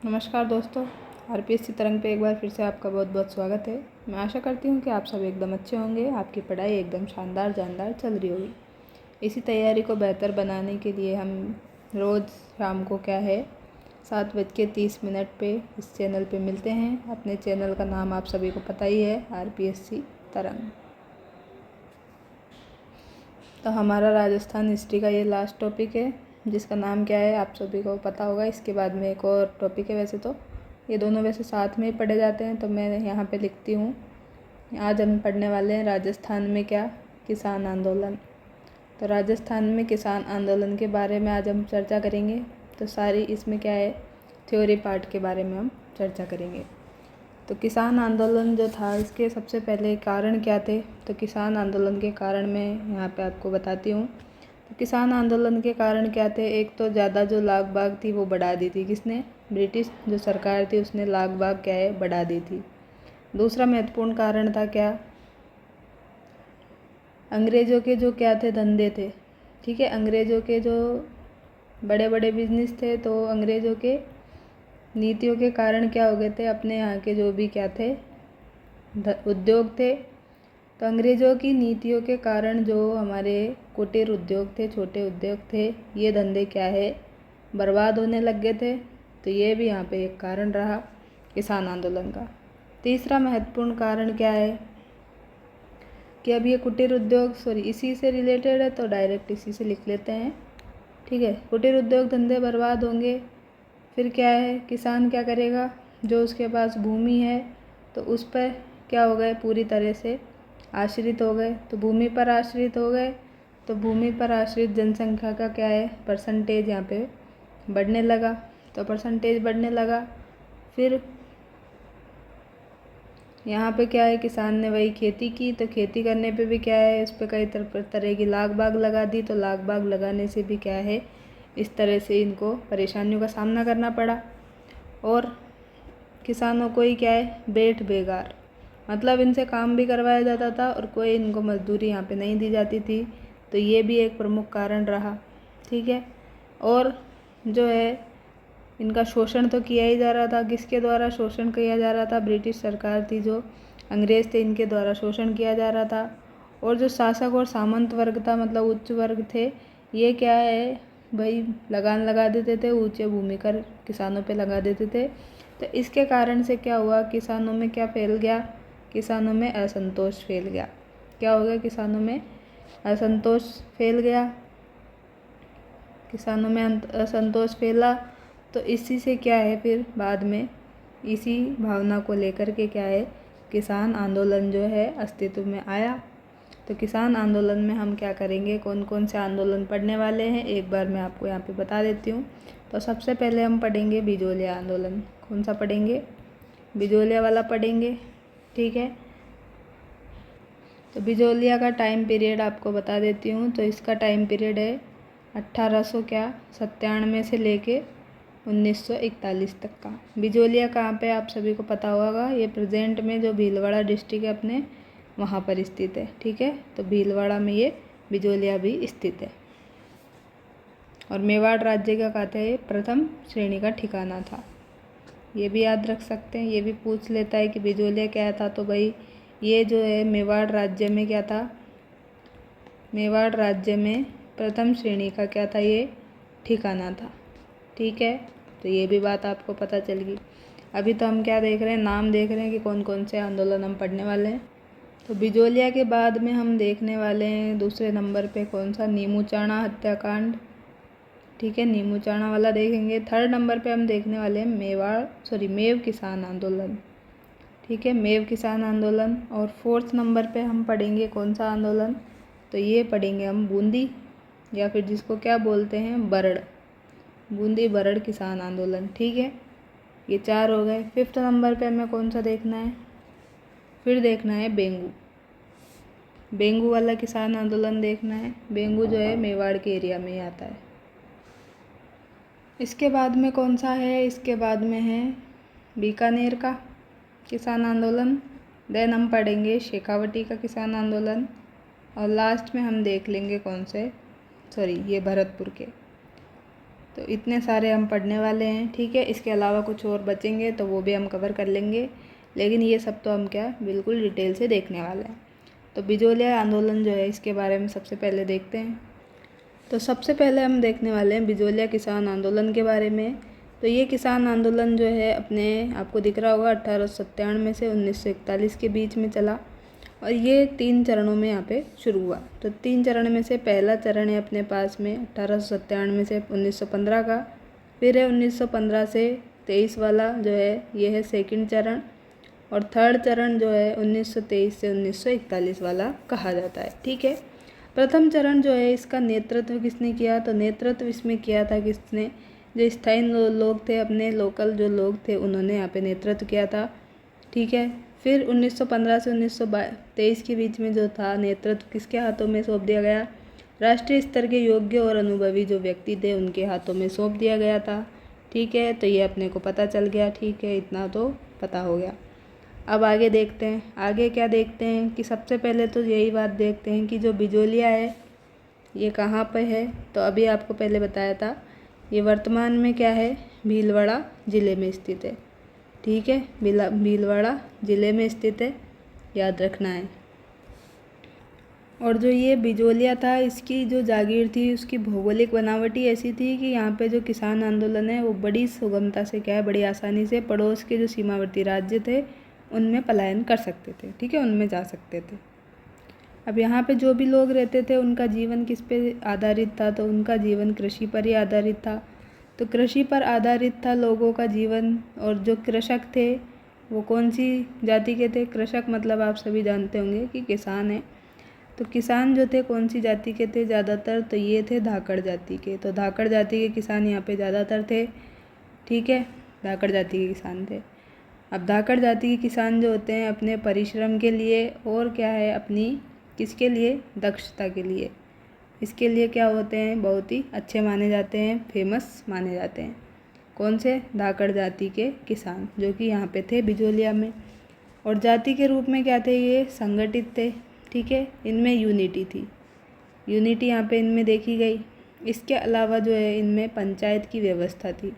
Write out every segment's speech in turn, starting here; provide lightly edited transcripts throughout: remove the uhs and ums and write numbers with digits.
नमस्कार दोस्तों, आरपीएससी तरंग पे एक बार फिर से आपका बहुत बहुत स्वागत है। मैं आशा करती हूँ कि आप सब एकदम अच्छे होंगे, आपकी पढ़ाई एकदम शानदार जानदार चल रही होगी। इसी तैयारी को बेहतर बनाने के लिए हम रोज़ शाम को 7:30 पे इस चैनल पे मिलते हैं। अपने चैनल का नाम आप सभी को पता ही है, आरपीएससी तरंग। तो हमारा राजस्थान हिस्ट्री का ये लास्ट टॉपिक है, जिसका नाम क्या है आप सभी को पता होगा। इसके बाद में एक और टॉपिक है, वैसे तो ये दोनों वैसे साथ में ही पढ़े जाते हैं, तो मैं यहाँ पे लिखती हूँ। आज हम पढ़ने वाले हैं राजस्थान में क्या, किसान आंदोलन। तो राजस्थान में किसान आंदोलन के बारे में आज हम चर्चा करेंगे। तो सारी इसमें क्या है, थ्योरी पार्ट के बारे में हम चर्चा करेंगे। तो किसान आंदोलन जो था, इसके सबसे पहले कारण क्या थे। तो किसान आंदोलन के कारण मैं यहाँ पे आपको बताती हूँ। तो किसान आंदोलन के कारण क्या थे, एक तो ज़्यादा जो लाग बाग थी वो बढ़ा दी थी किसने, ब्रिटिश जो सरकार थी उसने लाग बाग क्या है बढ़ा दी थी। दूसरा महत्वपूर्ण कारण था क्या, अंग्रेज़ों के जो क्या थे धंधे थे, ठीक है, अंग्रेज़ों के जो बड़े बड़े बिजनेस थे, तो अंग्रेज़ों के नीतियों के कारण क्या हो गए थे, अपने यहाँ के जो भी क्या थे उद्योग थे, तो अंग्रेज़ों की नीतियों के कारण जो हमारे कुटीर उद्योग थे, छोटे उद्योग थे, ये धंधे क्या है बर्बाद होने लग गए थे। तो ये भी यहाँ पे एक कारण रहा किसान आंदोलन का। तीसरा महत्वपूर्ण कारण क्या है कि अब ये कुटीर उद्योग इसी से रिलेटेड है, तो डायरेक्ट इसी से लिख लेते हैं, ठीक है। कुटीर उद्योग धंधे बर्बाद होंगे, फिर क्या है, किसान क्या करेगा, जो उसके पास भूमि है तो उस पर क्या हो गए, पूरी तरह से आश्रित हो गए। तो भूमि पर आश्रित हो गए, तो भूमि पर आश्रित जनसंख्या का क्या है, परसेंटेज यहाँ पे बढ़ने लगा। तो परसेंटेज बढ़ने लगा, फिर यहाँ पे क्या है, किसान ने वही खेती की, तो खेती करने पे भी क्या है, उस पर कई तरह की लाग बाग लगा दी। तो लाग बाग लगाने से भी क्या है, इस तरह से इनको परेशानियों का सामना करना पड़ा। और किसानों को ही क्या है, बेट बेगार, मतलब इनसे काम भी करवाया जाता था और कोई इनको मजदूरी यहाँ पे नहीं दी जाती थी। तो ये भी एक प्रमुख कारण रहा, ठीक है। और जो है इनका शोषण तो किया ही जा रहा था, किसके द्वारा शोषण किया जा रहा था, ब्रिटिश सरकार थी, जो अंग्रेज़ थे इनके द्वारा शोषण किया जा रहा था। और जो शासक और सामंत वर्ग था, मतलब उच्च वर्ग थे, ये क्या है भाई लगान लगा देते थे, ऊंचे भूमि कर किसानों पे लगा देते थे। तो इसके कारण से क्या हुआ, किसानों में क्या फैल गया, किसानों में असंतोष फैल गया। क्या हो गया, किसानों में असंतोष फैल गया, किसानों में असंतोष फैला। तो इसी से क्या है, फिर बाद में इसी भावना को लेकर के क्या है, किसान आंदोलन जो है अस्तित्व में आया। तो किसान आंदोलन में हम क्या करेंगे, कौन कौन से आंदोलन पढ़ने वाले हैं, एक बार मैं आपको यहाँ पे बता देती हूँ। तो सबसे पहले हम पढ़ेंगे बिजोलिया आंदोलन। कौन सा पढ़ेंगे, बिजोलिया वाला पढ़ेंगे, ठीक है। तो बिजोलिया का टाइम पीरियड आपको बता देती हूँ। तो इसका टाइम पीरियड है 1897 से लेके 1941 तक का। बिजोलिया कहाँ पे आप सभी को पता होगा, ये प्रेजेंट में जो भीलवाड़ा डिस्ट्रिक्ट है अपने, वहाँ पर स्थित है, ठीक है। तो भीलवाड़ा में ये बिजोलिया भी स्थित है। और मेवाड़ राज्य का कहते हैं प्रथम श्रेणी का ठिकाना था, ये भी याद रख सकते हैं। ये भी पूछ लेता है कि बिजोलिया क्या था, तो भाई ये जो है मेवाड़ राज्य में क्या था, मेवाड़ राज्य में प्रथम श्रेणी का क्या था, ये ठिकाना था, ठीक है। तो ये भी बात आपको पता चल गई। अभी तो हम क्या देख रहे हैं, नाम देख रहे हैं कि कौन कौन से आंदोलन हम पढ़ने वाले हैं। तो बिजोलिया के बाद में हम देखने वाले हैं दूसरे नंबर पे कौन सा, नीमूचाणा हत्याकांड, ठीक है, नीमूचाणा वाला देखेंगे। थर्ड नंबर पे हम देखने वाले हैं मेव किसान आंदोलन, ठीक है, मेव किसान आंदोलन। और फोर्थ नंबर पे हम पढ़ेंगे कौन सा आंदोलन, तो ये पढ़ेंगे हम बूंदी, या फिर जिसको क्या बोलते हैं बरड़, बूंदी बरड़ किसान आंदोलन, ठीक है। ये 4 हो गए। फिफ्थ नंबर पे हमें कौन सा देखना है, फिर देखना है बेंगू, बेंगू वाला किसान आंदोलन देखना है। बेंगू जो है मेवाड़ के एरिया में ही आता है। इसके बाद में कौन सा है, इसके बाद में है बीकानेर का किसान आंदोलन। देन हम पढ़ेंगे शेखावटी का किसान आंदोलन। और लास्ट में हम देख लेंगे कौन से, ये भरतपुर के। तो इतने सारे हम पढ़ने वाले हैं, ठीक है। इसके अलावा कुछ और बचेंगे तो वो भी हम कवर कर लेंगे, लेकिन ये सब तो हम क्या बिल्कुल डिटेल से देखने वाले हैं। तो बिजोलिया आंदोलन जो है इसके बारे में सबसे पहले देखते हैं। तो सबसे पहले हम देखने वाले हैं बिजोलिया किसान आंदोलन के बारे में। तो ये किसान आंदोलन जो है अपने आपको दिख रहा होगा 1897 से 1941 के बीच में चला, और ये 3 चरणों में यहाँ पे शुरू हुआ। तो 3 चरण में से पहला चरण है अपने पास में 1897 से 1915 का, फिर है 1915 से 23 वाला जो है ये है सेकंड चरण, और थर्ड चरण जो है 1923 से 1941 वाला कहा जाता है, ठीक है। प्रथम चरण जो है इसका नेतृत्व किसने किया, तो नेतृत्व इसमें किया था किसने, जो स्थायी लोग थे, अपने लोकल जो लोग थे उन्होंने यहाँ पे नेतृत्व किया था, ठीक है। फिर 1915 से 1923 के बीच में जो था नेतृत्व किसके हाथों में सौंप दिया गया, राष्ट्रीय स्तर के योग्य और अनुभवी जो व्यक्ति थे उनके हाथों में सौंप दिया गया था, ठीक है। तो ये अपने को पता चल गया, ठीक है, इतना तो पता हो गया। अब आगे देखते हैं, आगे क्या देखते हैं कि सबसे पहले तो यही बात देखते हैं कि जो बिजोलिया है ये कहाँ पे है। तो अभी आपको पहले बताया था ये वर्तमान में क्या है, भीलवाड़ा ज़िले में स्थित है, ठीक है। भीलवाड़ा ज़िले में स्थित है, याद रखना है। और जो ये बिजोलिया था इसकी जो जागीर थी उसकी भौगोलिक बनावट ही ऐसी थी कि यहाँ पे जो किसान आंदोलन है वो बड़ी सुगमता से क्या है, बड़ी आसानी से पड़ोस के जो सीमावर्ती राज्य थे उनमें पलायन कर सकते थे, ठीक है, उनमें जा सकते थे। अब यहाँ पे जो भी लोग रहते थे उनका जीवन किस पे आधारित था, तो उनका जीवन कृषि पर ही आधारित था। तो कृषि पर आधारित था लोगों का जीवन, और जो कृषक थे वो कौन सी जाति के थे, कृषक मतलब आप सभी जानते होंगे कि किसान है। तो किसान जो थे कौन सी जाति के थे ज़्यादातर, तो ये थे धाकड़ जाति के। तो धाकड़ जाति के किसान यहाँ पे ज़्यादातर थे, ठीक है, धाकड़ जाति के किसान थे। अब धाकड़ जाति के किसान जो होते हैं अपने परिश्रम के लिए और क्या है अपनी किसके लिए, दक्षता के लिए, इसके लिए क्या होते हैं, बहुत ही अच्छे माने जाते हैं, फेमस माने जाते हैं। कौन से, धाकड़ जाति के किसान जो कि यहाँ पे थे बिजोलिया में। और जाति के रूप में क्या थे, ये संगठित थे, ठीक है, इनमें यूनिटी थी, यूनिटी यहाँ पे इनमें देखी गई। इसके अलावा जो है इनमें पंचायत की व्यवस्था थी।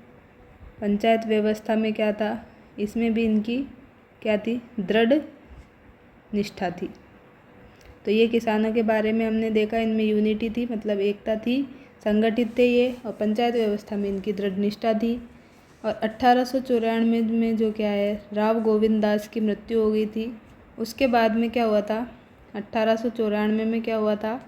पंचायत व्यवस्था में क्या था, इसमें भी इनकी क्या थी, दृढ़ निष्ठा थी। तो ये किसानों के बारे में हमने देखा, इनमें यूनिटी थी मतलब एकता थी, संगठित थे ये, और पंचायत व्यवस्था में इनकी दृढ़ निष्ठा थी। और 1894 में जो क्या है राव गोविंद दास की मृत्यु हो गई थी। उसके बाद में क्या हुआ था, 1894 में क्या हुआ था,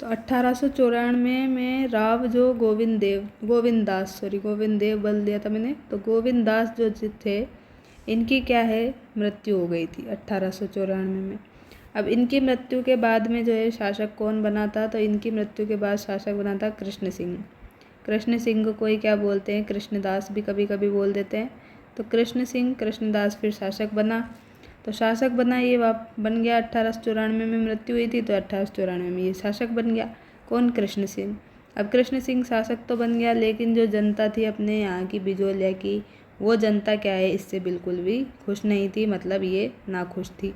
तो 1894 में राव जो गोविंद देव बोल दिया था मैंने, तो गोविंद दास जो थे इनकी क्या है मृत्यु हो गई थी 1894 में। अब इनकी मृत्यु के बाद में जो है शासक कौन बना था, तो इनकी मृत्यु के बाद शासक बना था कृष्ण सिंह। कृष्ण सिंह को ही क्या बोलते हैं, कृष्णदास भी कभी कभी बोल देते हैं। तो कृष्णदास फिर शासक बना। तो शासक बना, ये बन गया 1894 में मृत्यु हुई थी, तो 1894 में ये शासक बन गया। कौन, कृष्ण सिंह। अब कृष्ण सिंह शासक तो बन गया, लेकिन जो जनता थी अपने यहाँ की बिजोलिया की, वो जनता क्या है इससे बिल्कुल भी खुश नहीं थी, मतलब ये नाखुश थी,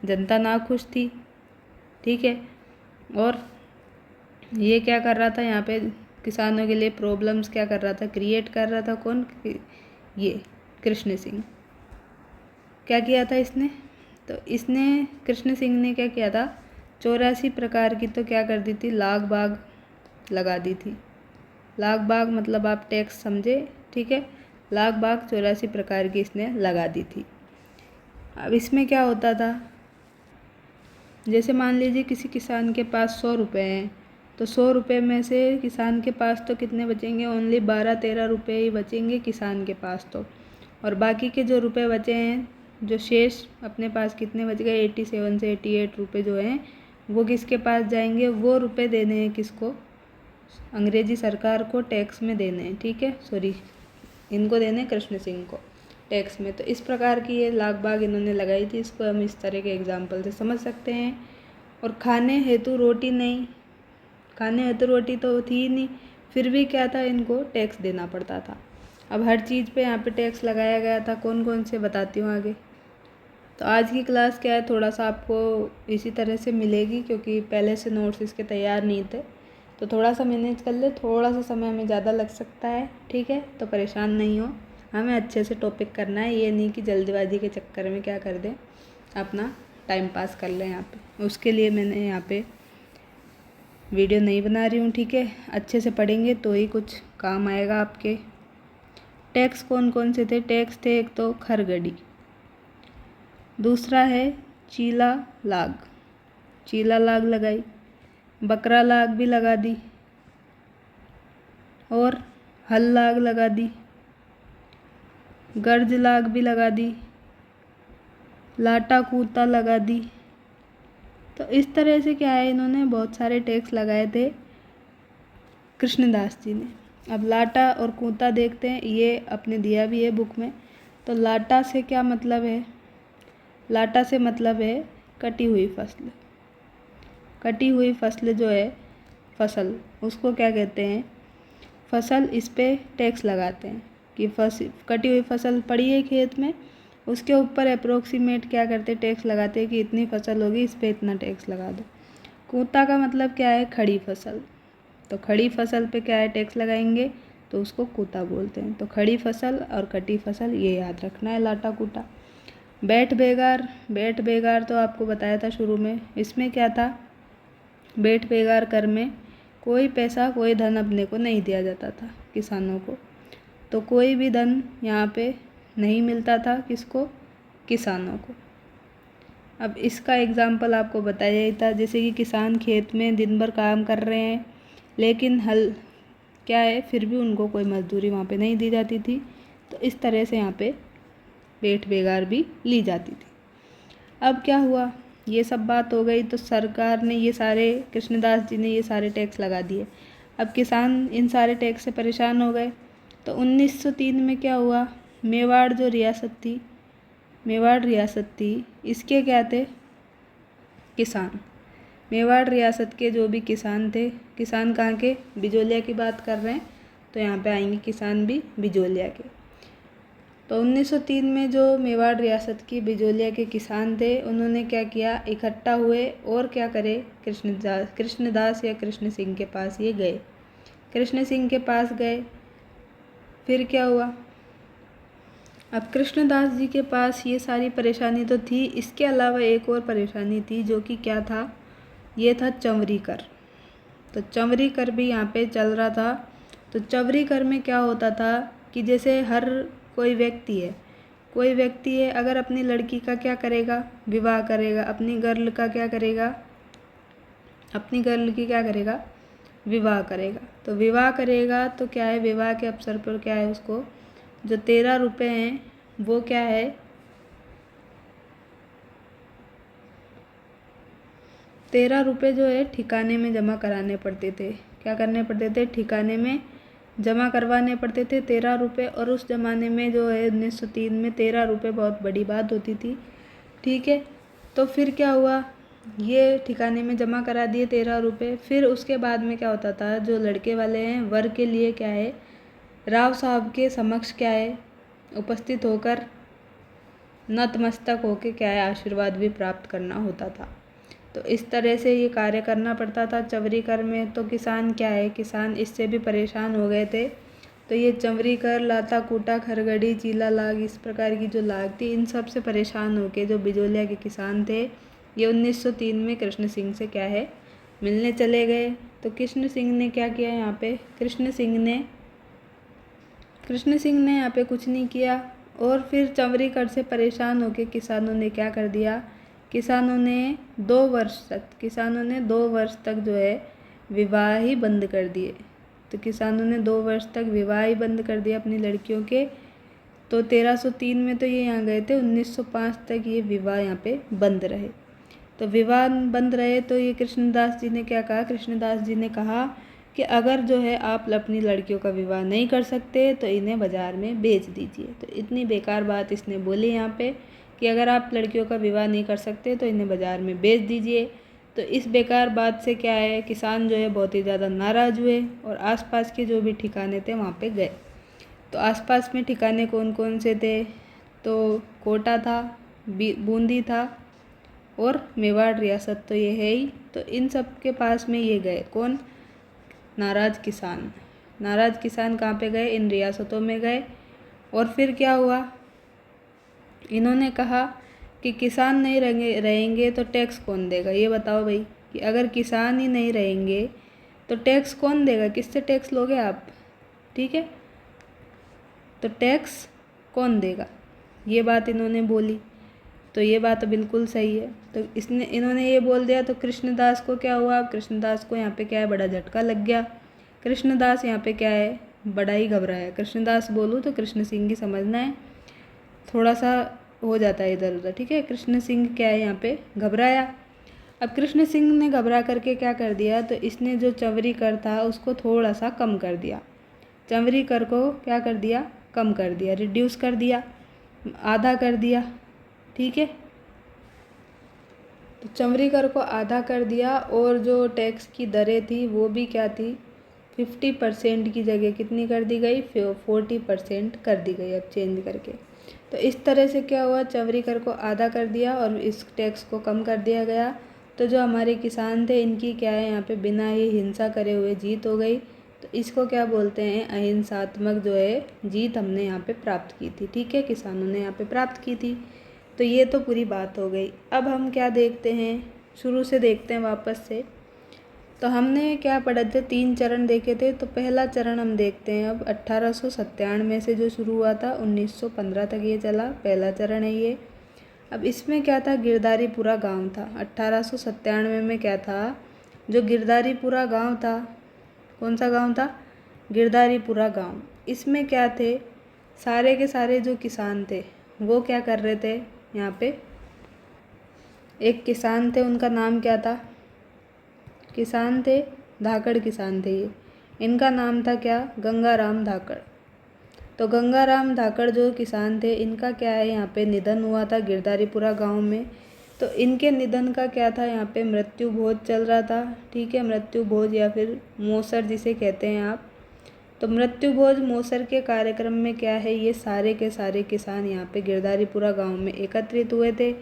जनता नाखुश थी, ठीक है। और ये क्या कर रहा था यहाँ पे किसानों के लिए प्रॉब्लम्स क्या कर रहा था, क्रिएट कर रहा था। कौन, ये कृष्ण सिंह। क्या किया था इसने, तो इसने कृष्ण सिंह ने क्या किया था, 84 प्रकार की तो क्या कर दी थी, लाग बाग लगा दी थी। लाग बाग मतलब आप टैक्स समझे, ठीक है, लाग बाग 84 प्रकार की इसने लगा दी थी। अब इसमें क्या होता था, जैसे मान लीजिए किसी किसान के पास 100 रुपये हैं, तो 100 रुपये में से किसान के पास तो कितने बचेंगे, ओनली 12-13 रुपये ही बचेंगे किसान के पास तो। और बाकी के जो रुपए बचे हैं, जो शेष अपने पास कितने बच गए, 87 से 88 रुपये जो हैं वो किसके पास जाएंगे, वो रुपए देने हैं किसको, अंग्रेजी सरकार को टैक्स में देने हैं, ठीक है, सॉरी इनको देने कृष्ण सिंह को टैक्स में। तो इस प्रकार की ये लाग बाग इन्होंने लगाई थी, इसको हम इस तरह के एग्जाम्पल से समझ सकते हैं। और खाने हेतु रोटी नहीं, खाने हेतु रोटी तो थी ही नहीं, फिर भी क्या था, इनको टैक्स देना पड़ता था। अब हर चीज़ पे यहाँ पे टैक्स लगाया गया था, कौन कौन से बताती हूँ आगे। तो आज की क्लास क्या है, थोड़ा सा आपको इसी तरह से मिलेगी, क्योंकि पहले से नोट्स इसके तैयार नहीं थे, तो थोड़ा सा मैनेज कर ले, थोड़ा सा समय हमें ज़्यादा लग सकता है, ठीक है, तो परेशान नहीं हो। हमें अच्छे से टॉपिक करना है, ये नहीं कि जल्दबाजी के चक्कर में क्या कर दें, अपना टाइम पास कर लें यहाँ पे। उसके लिए मैंने यहाँ पे वीडियो नहीं बना रही हूँ, ठीक है। अच्छे से पढ़ेंगे तो ही कुछ काम आएगा आपके। टैक्स कौन कौन से थे? टैक्स थे एक तो खरगड़ी, दूसरा है चीला लाग, चीला लाग लगाई, बकरा लाग भी लगा दी, और हल लाग लगा दी, गर्ज लाग भी लगा दी, लाटा कूता लगा दी। तो इस तरह से क्या है, इन्होंने बहुत सारे टैक्स लगाए थे कृष्णदास जी ने। अब लाटा और कूता देखते हैं, ये अपने दिया भी है बुक में। तो लाटा से क्या मतलब है? लाटा से मतलब है कटी हुई फसल। कटी हुई फसल जो है, फसल, उसको क्या कहते हैं? फसल। इस पे टैक्स लगाते हैं कि कटी हुई फसल पड़ी है खेत में, उसके ऊपर अप्रोक्सीमेट क्या करते, टैक्स लगाते हैं कि इतनी फसल होगी, इस पे इतना टैक्स लगा दो। कूता का मतलब क्या है? खड़ी फसल। तो खड़ी फसल पे क्या है, टैक्स लगाएंगे, तो उसको कूता बोलते हैं। तो खड़ी फसल और कटी फसल, ये याद रखना है, लाटा कूटा। बैठ बेगार, बैठ बेगार तो आपको बताया था शुरू में। इसमें क्या था? बैठ बेगार कर में कोई पैसा, कोई धन अपने को नहीं दिया जाता था किसानों को। तो कोई भी धन यहाँ पे नहीं मिलता था, किसको? किसानों को। अब इसका एग्जाम्पल आपको बताया ही था, जैसे कि किसान खेत में दिन भर काम कर रहे हैं, लेकिन हल क्या है, फिर भी उनको कोई मजदूरी वहाँ पे नहीं दी जाती थी। तो इस तरह से यहाँ पे बैठ बेगार भी ली जाती थी। अब क्या हुआ, ये सब बात हो गई, तो सरकार ने ये सारे, कृष्णदास जी ने ये सारे टैक्स लगा दिए। अब किसान इन सारे टैक्स से परेशान हो गए। तो 1903 में क्या हुआ, मेवाड़ जो रियासत थी, मेवाड़ रियासत थी, इसके क्या थे? किसान। मेवाड़ रियासत के जो भी किसान थे, किसान कहाँ के? बिजोलिया की बात कर रहे हैं, तो यहाँ पे आएंगे किसान भी बिजोलिया के। तो 1903 में जो मेवाड़ रियासत की बिजोलिया के किसान थे, उन्होंने क्या किया, इकट्ठा हुए और क्या करे, कृष्णदास या कृष्ण सिंह के पास ये गए। कृष्ण सिंह के पास गए, फिर क्या हुआ, अब कृष्णदास जी के पास ये सारी परेशानी तो थी, इसके अलावा एक और परेशानी थी, जो कि क्या था, ये था चंवरी कर। तो चंवरी कर भी यहाँ पे चल रहा था। तो चंवरी कर में क्या होता था कि जैसे हर कोई व्यक्ति है, कोई व्यक्ति है, अगर अपनी लड़की का क्या करेगा, विवाह करेगा, अपनी गर्ल का क्या करेगा, अपनी गर्ल की क्या करेगा, विवाह करेगा। तो विवाह करेगा तो क्या है, विवाह के अवसर पर क्या है, उसको जो 13 रुपये हैं, वो क्या है, 13 रुपये जो है ठिकाने में जमा कराने पड़ते थे। क्या करने पड़ते थे? ठिकाने में जमा करवाने पड़ते थे 13 रुपये। और उस ज़माने में जो है 1903 में 13 रुपये बहुत बड़ी बात होती थी, ठीक है। तो फिर क्या हुआ, ये ठिकाने में जमा करा दिए 13 रुपये। फिर उसके बाद में क्या होता था, जो लड़के वाले हैं, वर के लिए क्या है, राव साहब के समक्ष क्या है, उपस्थित होकर नतमस्तक होकर क्या है, आशीर्वाद भी प्राप्त करना होता था। तो इस तरह से ये कार्य करना पड़ता था चंवरी कर में। तो किसान क्या है, किसान इससे भी परेशान हो गए थे। तो ये चंवरी कर, लाता कूटा, खरगड़ी, चीला लाग, इस प्रकार की जो लाग थी, इन सब से परेशान होके जो बिजोलिया के किसान थे, ये 1903 में कृष्ण सिंह से क्या है, मिलने चले गए। तो कृष्ण सिंह ने क्या किया यहाँ पे, कृष्ण सिंह ने यहाँ पे कुछ नहीं किया। और फिर चंवरी कर से परेशान होके किसानों ने क्या कर दिया, किसानों ने 2 वर्ष तक जो है विवाह ही बंद कर दिए। तो किसानों ने 2 वर्ष तक विवाह ही बंद कर दिया अपनी लड़कियों के। तो 1303 में तो ये यहाँ गए थे, 1905 तक ये विवाह यहाँ पे बंद रहे। तो विवाह बंद रहे, तो ये कृष्णदास जी ने क्या कहा, कृष्णदास जी ने कहा कि अगर जो है आप अपनी लड़कियों का विवाह नहीं कर सकते तो इन्हें बाज़ार में बेच दीजिए। तो इतनी बेकार बात इसने बोली यहाँ पे कि अगर आप लड़कियों का विवाह नहीं कर सकते तो इन्हें बाज़ार में बेच दीजिए। तो इस बेकार बात से क्या है, किसान जो है बहुत ही ज़्यादा नाराज़ हुए और आसपास के जो भी ठिकाने थे वहाँ पे गए। तो आसपास में ठिकाने कौन कौन से थे, तो कोटा था, बूंदी था और मेवाड़ रियासत तो ये है ही। तो इन सब के पास में ये गए, कौन, नाराज़ किसान। नाराज़ किसान कहाँ पे गए? इन रियासतों में गए। और फिर क्या हुआ? इन्होंने कहा कि किसान नहीं रहेंगे तो टैक्स कौन देगा? ये बताओ भाई, कि अगर किसान ही नहीं रहेंगे तो टैक्स कौन देगा? किससे टैक्स लोगे आप? ठीक है, तो टैक्स कौन देगा? ये बात इन्होंने बोली। तो ये बात बिल्कुल सही है। तो इन्होंने ये बोल दिया तो कृष्णदास को क्या हुआ? कृष्णदास को यहाँ पे क्या है? बड़ा झटका लग गया। कृष्णदास यहाँ पे क्या है? बड़ा ही घबराया। कृष्णदास बोलूँ तो कृष्ण सिंह ही समझना है, थोड़ा सा हो जाता है इधर उधर। ठीक है, कृष्ण सिंह क्या है? यहाँ पे घबराया। अब कृष्ण सिंह ने घबरा करके क्या कर दिया? तो इसने जो चंवरी कर था उसको थोड़ा सा कम कर दिया। चंवरी कर को क्या कर दिया? कम कर दिया, रिड्यूस कर दिया, आधा कर दिया। ठीक है, तो चंवरी कर को आधा कर दिया। और जो टैक्स की दरें थी वो भी क्या थी? 50% की जगह कितनी कर दी गई? 40% कर दी गई, अब चेंज करके। तो इस तरह से क्या हुआ? चंवरी कर को आधा कर दिया और इस टैक्स को कम कर दिया गया। तो जो हमारे किसान थे इनकी क्या है? यहाँ पे बिना ही हिंसा करे हुए जीत हो गई। तो इसको क्या बोलते हैं? अहिंसात्मक जो है जीत हमने यहाँ पे प्राप्त की थी। ठीक है, किसानों ने यहाँ पे प्राप्त की थी। तो ये तो पूरी बात हो गई। अब हम क्या देखते हैं? शुरू से देखते हैं वापस से। तो हमने क्या पढ़े थे? 3 चरण देखे थे। तो पहला चरण हम देखते हैं अब 1897 से जो शुरू हुआ था 1915 तक ये चला, पहला चरण है ये। अब इसमें क्या था? गिरधारीपुरा गांव था। 1897 में क्या था? जो गिरधारीपुरा गांव था, कौन सा गांव था? गिरधारीपुरा गांव। इसमें क्या थे? सारे के सारे जो किसान थे वो क्या कर रहे थे? यहाँ पे एक किसान थे, उनका नाम क्या था? किसान थे, धाकड़ किसान थे ये। इनका नाम था क्या? गंगाराम धाकड़। तो गंगाराम धाकड़ जो किसान थे इनका क्या है? यहाँ पे निधन हुआ था गिरधारीपुरा गांव में। तो इनके निधन का क्या था? यहाँ पे मृत्यु भोज चल रहा था। ठीक है, मृत्यु भोज या फिर मोसर जिसे कहते हैं आप। तो मृत्यु भोज मोसर के कार्यक्रम में क्या है? ये सारे के सारे किसान यहाँ पे गिरधारीपुरा गांव में एकत्रित हुए थे।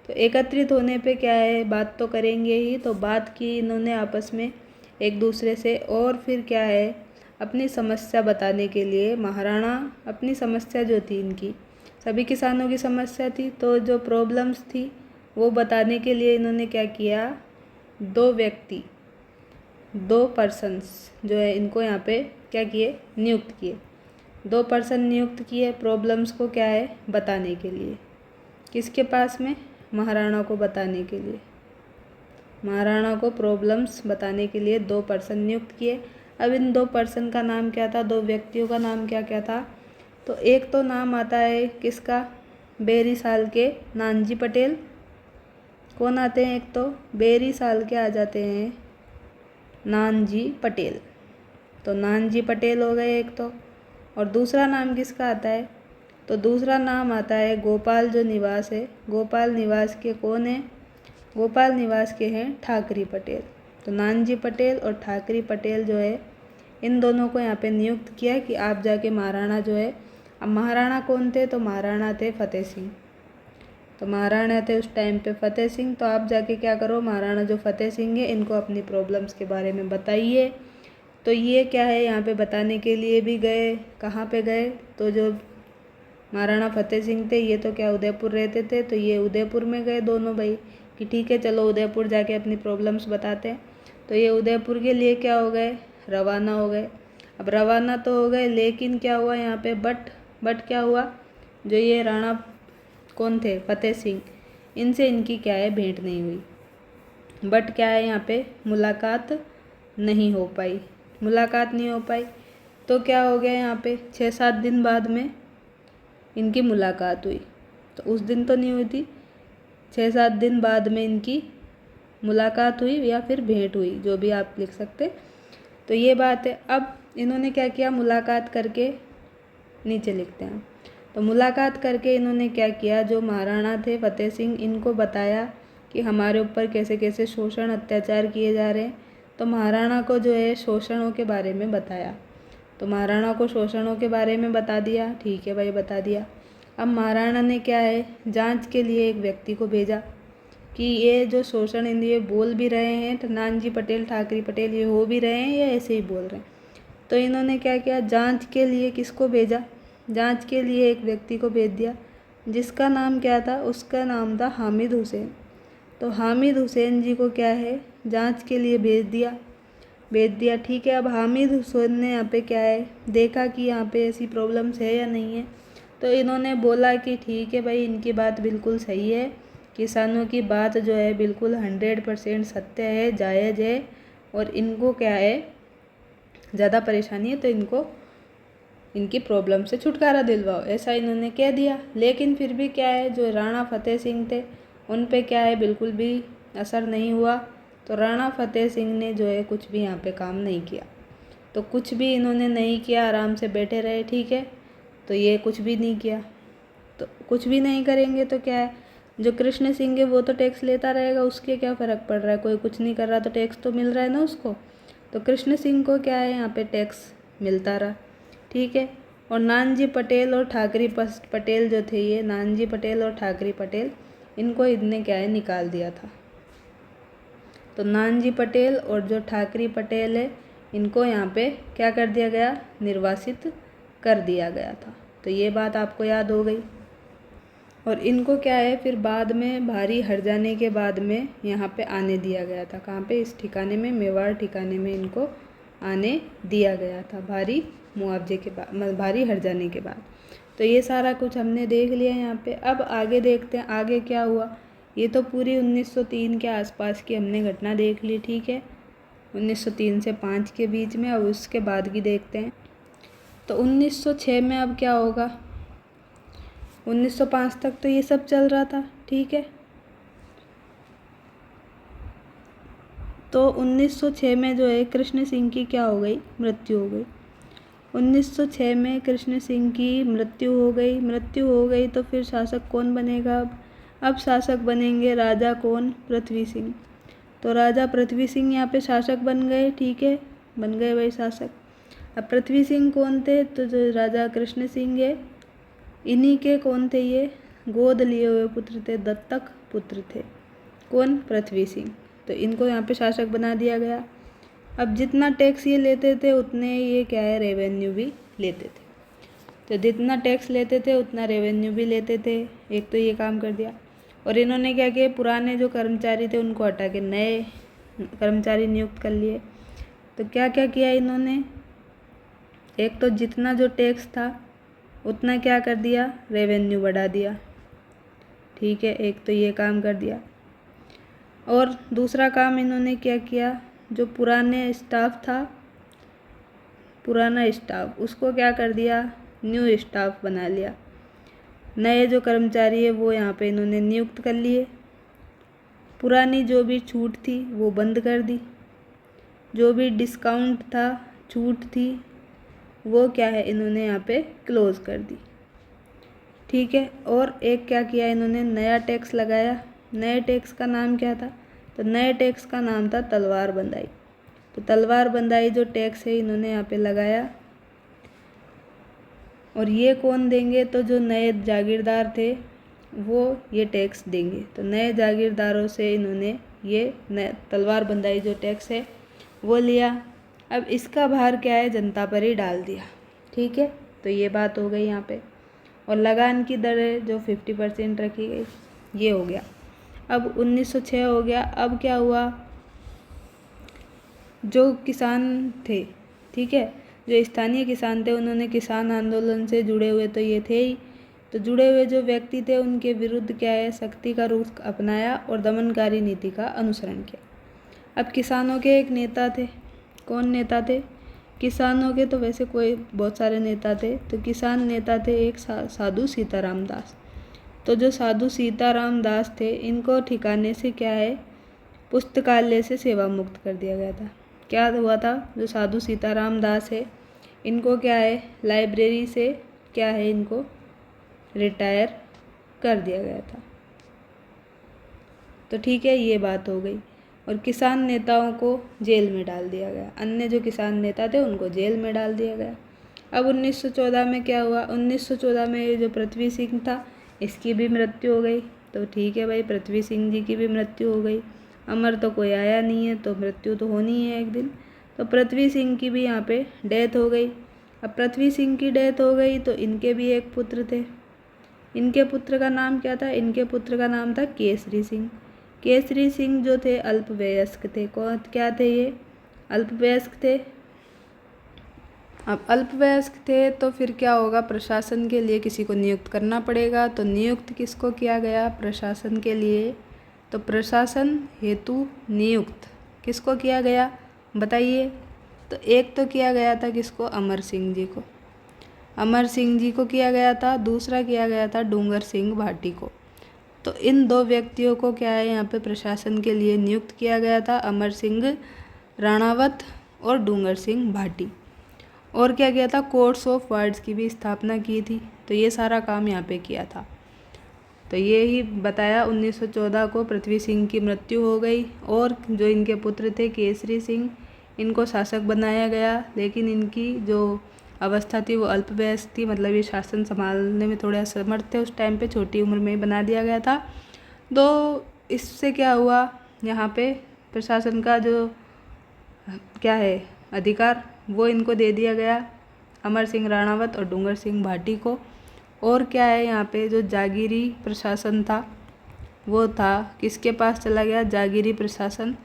तो एकत्रित होने पे क्या है? बात तो करेंगे ही। तो बात की इन्होंने आपस में एक दूसरे से। और फिर क्या है? अपनी समस्या बताने के लिए महाराणा, अपनी समस्या जो थी इनकी, सभी किसानों की समस्या थी, तो जो प्रॉब्लम्स थी वो बताने के लिए इन्होंने क्या किया? 2 व्यक्ति, 2 पर्सन्स जो है इनको यहाँ पे क्या किए? नियुक्त किए। 2 पर्सन नियुक्त किए प्रॉब्लम्स को क्या है? बताने के लिए। किसके पास में? महाराणा को बताने के लिए। महाराणा को प्रॉब्लम्स बताने के लिए 2 पर्सन नियुक्त किए। अब इन 2 पर्सन का नाम क्या था? 2 व्यक्तियों का नाम क्या क्या था? तो एक तो नाम आता है किसका? बेरी साल के नानजी पटेल। कौन आते हैं? एक तो बेरी साल के आ जाते हैं नानजी पटेल। तो नानजी पटेल हो गए एक तो। और दूसरा नाम किसका आता है? तो दूसरा नाम आता है गोपाल जो निवास है। गोपाल निवास के कौन है? गोपाल निवास के हैं ठाकरी पटेल। तो नानजी पटेल और ठाकरी पटेल जो है इन दोनों को यहाँ पे नियुक्त किया कि आप जाके महाराणा जो है, अब महाराणा कौन थे? तो महाराणा थे फतेह सिंह। तो महाराणा थे उस टाइम पे फतेह सिंह। तो आप जाके क्या करो? महाराणा जो फतेह सिंह है इनको अपनी प्रॉब्लम्स के बारे में बताइए। तो ये क्या है? यहाँ पे बताने के लिए भी गए। कहाँ पे गए? तो जो महाराणा फतेह सिंह थे ये तो क्या उदयपुर रहते थे, तो ये उदयपुर में गए दोनों भाई कि ठीक है चलो उदयपुर जाके अपनी प्रॉब्लम्स बताते हैं। तो ये उदयपुर के लिए क्या हो गए? रवाना हो गए। अब रवाना तो हो गए, लेकिन क्या हुआ यहाँ पे? बट क्या हुआ? जो ये राणा कौन थे? फतेह सिंह, इनसे इनकी क्या है? भेंट नहीं हुई। बट क्या है? यहाँ पे मुलाकात नहीं हो पाई। मुलाकात नहीं हो पाई तो क्या हो गया? यहाँ पे 6-7 दिन बाद में इनकी मुलाकात हुई। तो उस दिन तो नहीं हुई थी, 6-7 दिन बाद में इनकी मुलाकात हुई या फिर भेंट हुई, जो भी आप लिख सकते। तो ये बात है। अब इन्होंने क्या किया? मुलाकात करके, नीचे लिखते हैं। तो मुलाकात करके इन्होंने क्या किया? जो महाराणा थे फतेह सिंह, इनको बताया कि हमारे ऊपर कैसे कैसे शोषण अत्याचार किए जा रहे हैं। तो महाराणा को जो है शोषणों के बारे में बताया। तो महाराणा को शोषणों के बारे में बता दिया। ठीक है भाई, बता दिया। अब महाराणा ने क्या है? जांच के लिए एक व्यक्ति को भेजा। कि ये जो शोषण हिंदी ये बोल भी रहे हैं तो नानाजी पटेल ठाकरे पटेल ये हो भी रहे हैं या ऐसे ही बोल रहे हैं। तो इन्होंने क्या किया, जांच के लिए किसको भेजा, जांच के लिए एक व्यक्ति को भेज दिया जिसका नाम क्या था, उसका नाम था हामिद हुसैन। तो हामिद हुसैन जी को क्या है, जांच के लिए भेज दिया। ठीक है, अब हामिद हुसैन ने यहाँ पे क्या है देखा कि यहाँ पे ऐसी प्रॉब्लम्स है या नहीं है। तो इन्होंने बोला कि ठीक है भाई, इनकी बात बिल्कुल सही है, किसानों की बात जो है बिल्कुल 100% सत्य है, जायज़ है, और इनको क्या है ज़्यादा परेशानी है, तो इनको इनकी प्रॉब्लम से छुटकारा दिलवाओ, ऐसा इन्होंने कह दिया। लेकिन फिर भी क्या है, जो राणा फतेह सिंह थे उन पे क्या है बिल्कुल भी असर नहीं हुआ। तो राणा फतेह सिंह ने जो है कुछ भी यहाँ पे काम नहीं किया। तो कुछ भी इन्होंने नहीं किया, आराम से बैठे रहे। ठीक है, तो ये कुछ भी नहीं किया, तो कुछ भी नहीं करेंगे तो क्या है, जो कृष्ण सिंह है वो तो टैक्स लेता रहेगा, उसके क्या फ़र्क पड़ रहा है, कोई कुछ नहीं कर रहा तो टैक्स तो मिल रहा है ना उसको। तो कृष्ण सिंह को क्या है यहाँ पे टैक्स मिलता रहा। ठीक है, और नानाजी पटेल और ठाकरे पटेल जो थे, ये नानाजी पटेल और ठाकरे पटेल, इनको इनने क्या है निकाल दिया था। तो नानाजी पटेल और जो ठाकरे पटेल है इनको यहाँ पे क्या कर दिया गया, निर्वासित कर दिया गया था। तो ये बात आपको याद हो गई। और इनको क्या है फिर बाद में भारी हट जाने के बाद में यहाँ पे आने दिया गया था, कहाँ पे, इस ठिकाने में, मेवाड़ ठिकाने में इनको आने दिया गया था भारी मुआवजे के बाद, भारी हट जाने के बाद। तो ये सारा कुछ हमने देख लिया यहाँ पे। अब आगे देखते हैं आगे क्या हुआ। ये तो पूरी 1903 के आसपास की हमने घटना देख ली। ठीक है, 1903 से 5 के बीच में। अब उसके बाद की देखते हैं। तो 1906 में अब क्या होगा, 1905 तक तो ये सब चल रहा था। ठीक है, तो 1906 में जो है कृष्ण सिंह की क्या हो गई, मृत्यु हो गई। 1906 में कृष्ण सिंह की मृत्यु हो गई। तो फिर शासक कौन बनेगा अब शासक बनेंगे राजा कौन, पृथ्वी सिंह। तो राजा पृथ्वी सिंह यहाँ पे शासक बन गए। ठीक है, बन गए भाई शासक। अब पृथ्वी सिंह कौन थे, तो जो राजा कृष्ण सिंह है इन्हीं के कौन थे, ये गोद लिए हुए पुत्र थे, दत्तक पुत्र थे। कौन, पृथ्वी सिंह। तो इनको यहाँ पे शासक बना दिया गया। अब जितना टैक्स ये लेते थे उतने ये क्या है रेवेन्यू भी लेते थे। तो जितना टैक्स लेते थे उतना रेवेन्यू भी लेते थे। एक तो ये काम कर दिया। और इन्होंने क्या किया, पुराने जो कर्मचारी थे उनको हटा के नए कर्मचारी नियुक्त कर लिए। तो क्या क्या किया इन्होंने, एक तो जितना जो टैक्स था उतना क्या कर दिया, रेवेन्यू बढ़ा दिया। ठीक है, एक तो ये काम कर दिया। और दूसरा काम इन्होंने क्या किया, जो पुराने स्टाफ था, पुराना स्टाफ, उसको क्या कर दिया, न्यू स्टाफ बना लिया। नए जो कर्मचारी है वो यहाँ पे इन्होंने नियुक्त कर लिए। पुरानी जो भी छूट थी वो बंद कर दी। जो भी डिस्काउंट था, छूट थी, वो क्या है इन्होंने यहाँ पे क्लोज़ कर दी। ठीक है, और एक क्या किया इन्होंने, नया टैक्स लगाया। नए टैक्स का नाम क्या था, तो नए टैक्स का नाम था तलवार बंदाई। तो तलवार बंदाई जो टैक्स है इन्होंने यहाँ पे लगाया। और ये कौन देंगे, तो जो नए जागीरदार थे वो ये टैक्स देंगे। तो नए जागीरदारों से इन्होंने ये नए तलवार बंदाई जो टैक्स है वो लिया। अब इसका भार क्या है, जनता पर ही डाल दिया। ठीक है, तो ये बात हो गई यहाँ पे। और लगान की दरें जो 50% रखी गई, ये हो गया। अब 1906 हो गया। अब क्या हुआ, जो किसान थे, ठीक है, जो स्थानीय किसान थे, उन्होंने किसान आंदोलन से जुड़े हुए तो ये थे ही। तो जुड़े हुए जो व्यक्ति थे उनके विरुद्ध क्या है, सख्ती का रुख अपनाया और दमनकारी नीति का अनुसरण किया। अब किसानों के एक नेता थे, कौन नेता थे, किसानों के तो वैसे कोई बहुत सारे नेता थे। तो किसान नेता थे एक साधु सीताराम दास। तो जो साधु सीताराम दास थे इनको ठिकाने से क्या है, पुस्तकालय से सेवा मुक्त कर दिया गया था। क्या हुआ था, जो साधु सीताराम दास है इनको क्या है, लाइब्रेरी से क्या है, इनको रिटायर कर दिया गया था। तो ठीक है, ये बात हो गई। और किसान नेताओं को जेल में डाल दिया गया, अन्य जो किसान नेता थे उनको जेल में डाल दिया गया। अब 1914 में क्या हुआ, 1914 में ये जो पृथ्वी सिंह था इसकी भी मृत्यु हो गई। तो ठीक है भाई, पृथ्वी सिंह जी की भी मृत्यु हो गई। अमर तो कोई आया नहीं है, तो मृत्यु तो होनी ही है एक दिन। तो पृथ्वी सिंह की भी यहाँ पे डेथ हो गई। अब पृथ्वी सिंह की डेथ हो गई तो इनके भी एक पुत्र थे। इनके पुत्र का नाम क्या था? इनके पुत्र का नाम था केसरी सिंह। केसरी सिंह जो थे अल्पवयस्क थे। कौन क्या थे ये? अल्पवयस्क थे। अब अल्पवयस्क थे तो फिर क्या होगा? प्रशासन के लिए किसी को नियुक्त करना पड़ेगा। तो नियुक्त किसको किया गया प्रशासन के लिए? तो प्रशासन हेतु नियुक्त किसको किया गया बताइए? तो एक तो किया गया था किसको? अमर सिंह जी को। अमर सिंह जी को किया गया था। दूसरा किया गया था डूंगर सिंह भाटी को। तो इन दो व्यक्तियों को क्या है यहाँ पे प्रशासन के लिए नियुक्त किया गया था, अमर सिंह राणावत और डूंगर सिंह भाटी। और क्या किया था? कोर्ट्स ऑफ वार्ड्स की भी स्थापना की थी। तो ये सारा काम यहाँ पे किया था। तो ये ही बताया 1914 को पृथ्वी सिंह की मृत्यु हो गई और जो इनके पुत्र थे केसरी सिंह, इनको शासक बनाया गया। लेकिन इनकी जो अवस्था थी वो अल्पवयस्क थी, मतलब ये शासन संभालने में थोड़े असमर्थ थे उस टाइम पे, छोटी उम्र में बना दिया गया था। तो इससे क्या हुआ, यहाँ पे प्रशासन का जो क्या है अधिकार वो इनको दे दिया गया, अमर सिंह राणावत और डूंगर सिंह भाटी को। और क्या है यहाँ पे जो जागीरी प्रशासन था वो था किसके पास चला गया? जागीरी प्रशासन।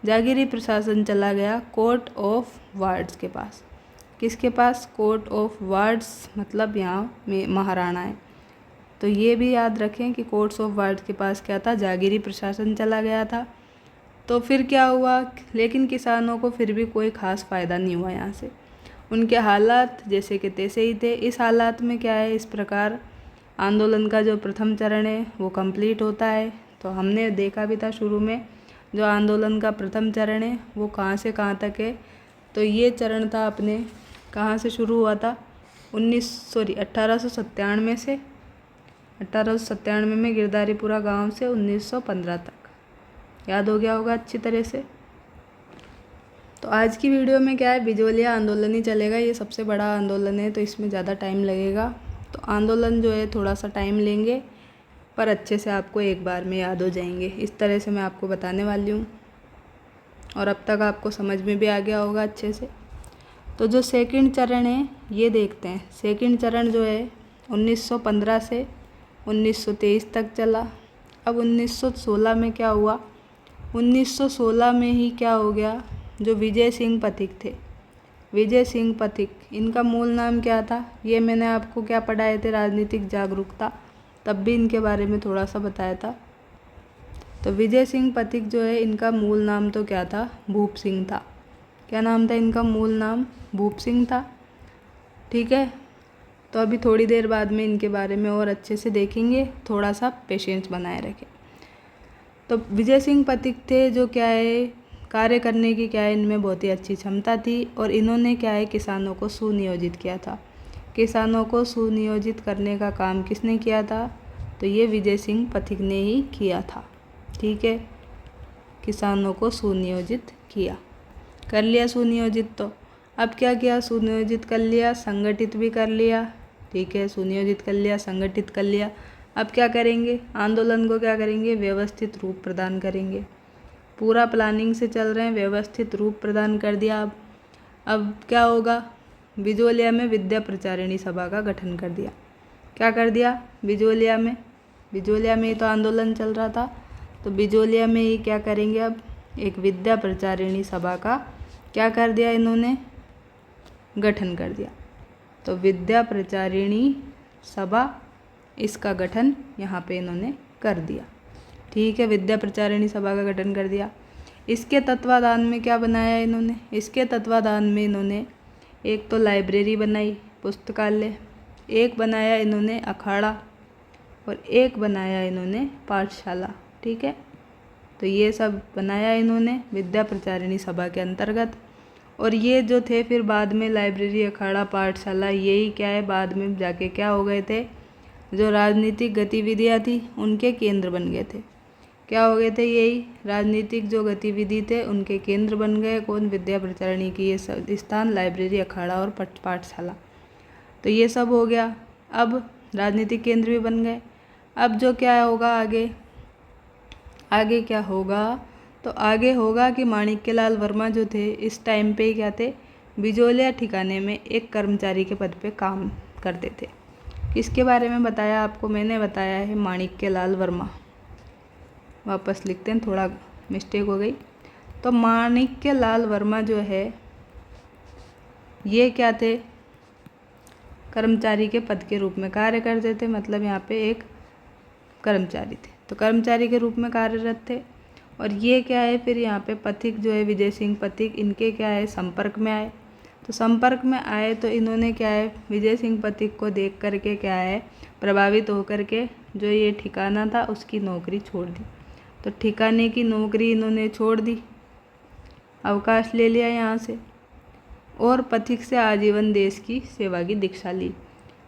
जागीरी प्रशासन चला गया कोर्ट ऑफ वार्ड्स के पास। किसके पास? कोर्ट ऑफ वार्ड्स, मतलब यहाँ में महाराणा है। तो ये भी याद रखें कि कोर्ट्स ऑफ वार्ड्स के पास क्या था? जागीरी प्रशासन चला गया था। तो फिर क्या हुआ? लेकिन किसानों को फिर भी कोई ख़ास फ़ायदा नहीं हुआ यहाँ से। उनके हालात जैसे कि तैसे ही थे। इस हालात में क्या है, इस प्रकार आंदोलन का जो प्रथम चरण है वो कंप्लीट होता है। तो हमने देखा भी था शुरू में, जो आंदोलन का प्रथम चरण है वो कहाँ से कहाँ तक है। तो ये चरण था अपने कहाँ से शुरू हुआ था? 1897 से 1897 में गिरधारीपुरा गांव से 1915 तक। याद हो गया होगा अच्छी तरह से। तो आज की वीडियो में क्या है, बिजोलिया आंदोलन ही चलेगा। ये सबसे बड़ा आंदोलन है तो इसमें ज़्यादा टाइम लगेगा। तो आंदोलन जो है थोड़ा सा टाइम लेंगे पर अच्छे से आपको एक बार में याद हो जाएंगे। इस तरह से मैं आपको बताने वाली हूँ और अब तक आपको समझ में भी आ गया होगा अच्छे से। तो जो सेकंड चरण है ये देखते हैं। सेकंड चरण जो है 1915 से 1923 तक चला। अब 1916 में क्या हुआ? 1916 में ही क्या हो गया, जो विजय सिंह पथिक थे, विजय सिंह पथिक, इनका मूल नाम क्या था? ये मैंने आपको क्या पढ़ाए थे? राजनीतिक जागरूकता, तब भी इनके बारे में थोड़ा सा बताया था। तो विजय सिंह पथिक जो है इनका मूल नाम तो क्या था? भूप सिंह था। क्या नाम था इनका? मूल नाम भूप सिंह था। ठीक है, तो अभी थोड़ी देर बाद में इनके बारे में और अच्छे से देखेंगे, थोड़ा सा पेशेंस बनाए रखें। तो विजय सिंह पथिक थे जो क्या है कार्य करने की क्या है इनमें बहुत ही अच्छी क्षमता थी और इन्होंने क्या है किसानों को सुनियोजित किया था। किसानों को सुनियोजित करने का काम किसने किया था? तो ये विजय सिंह पथिक ने ही किया था। ठीक है, किसानों को सुनियोजित किया, कर लिया सुनियोजित। तो अब क्या किया? सुनियोजित कर लिया, संगठित भी कर लिया। ठीक है, सुनियोजित कर लिया, संगठित कर लिया। अब क्या करेंगे? आंदोलन को क्या करेंगे? व्यवस्थित रूप प्रदान करेंगे। पूरा प्लानिंग से चल रहे हैं, व्यवस्थित रूप प्रदान कर दिया। अब क्या होगा? बिजोलिया में विद्या प्रचारिणी सभा का गठन कर दिया। क्या कर दिया? बिजोलिया में ही तो आंदोलन चल रहा था, तो बिजोलिया में ही क्या करेंगे? अब एक विद्या प्रचारिणी सभा का क्या कर दिया इन्होंने? गठन कर दिया। तो विद्या प्रचारिणी सभा, इसका गठन यहाँ पे इन्होंने कर दिया। ठीक है, विद्या प्रचारिणी सभा का गठन कर दिया। इसके तत्वाधान में क्या बनाया इन्होंने? इसके तत्वाधान में इन्होंने एक तो लाइब्रेरी बनाई, पुस्तकालय, एक बनाया इन्होंने अखाड़ा और एक बनाया इन्होंने पाठशाला। ठीक है, तो ये सब बनाया इन्होंने विद्या प्रचारिणी सभा के अंतर्गत। और ये जो थे फिर बाद में लाइब्रेरी, अखाड़ा, पाठशाला, यही क्या है बाद में जाके क्या हो गए थे? जो राजनीतिक गतिविधियाँ थी उनके केंद्र बन गए थे। क्या हो गए थे? यही राजनीतिक जो गतिविधि थे उनके केंद्र बन गए। कौन? विद्या प्रचारिणी की ये स्थान, लाइब्रेरी, अखाड़ा और पाठशाला। तो ये सब हो गया। अब राजनीतिक केंद्र भी बन गए। अब जो क्या होगा आगे, आगे क्या होगा, तो आगे होगा कि माणिक्यलाल वर्मा जो थे इस टाइम पे क्या थे, बिजोलिया ठिकाने में एक कर्मचारी के पद पे काम करते थे। किसके बारे में बताया आपको, मैंने बताया है माणिक्यलाल वर्मा। वापस लिखते हैं, थोड़ा मिस्टेक हो गई। तो माणिक्यलाल वर्मा जो है ये क्या थे, कर्मचारी के पद के रूप में कार्य करते थे, मतलब यहाँ पे एक कर्मचारी थे, तो कर्मचारी के रूप में कार्यरत थे। और ये क्या है, फिर यहाँ पे पथिक जो है विजय सिंह पथिक, इनके क्या है संपर्क में आए। तो संपर्क में आए तो इन्होंने क्या है विजय सिंह पथिक को देख करके क्या है प्रभावित होकर के जो ये ठिकाना था उसकी नौकरी छोड़ दी। तो ठिकाने की नौकरी इन्होंने छोड़ दी, अवकाश ले लिया यहाँ से, और पथिक से आजीवन देश की सेवा की दीक्षा ली।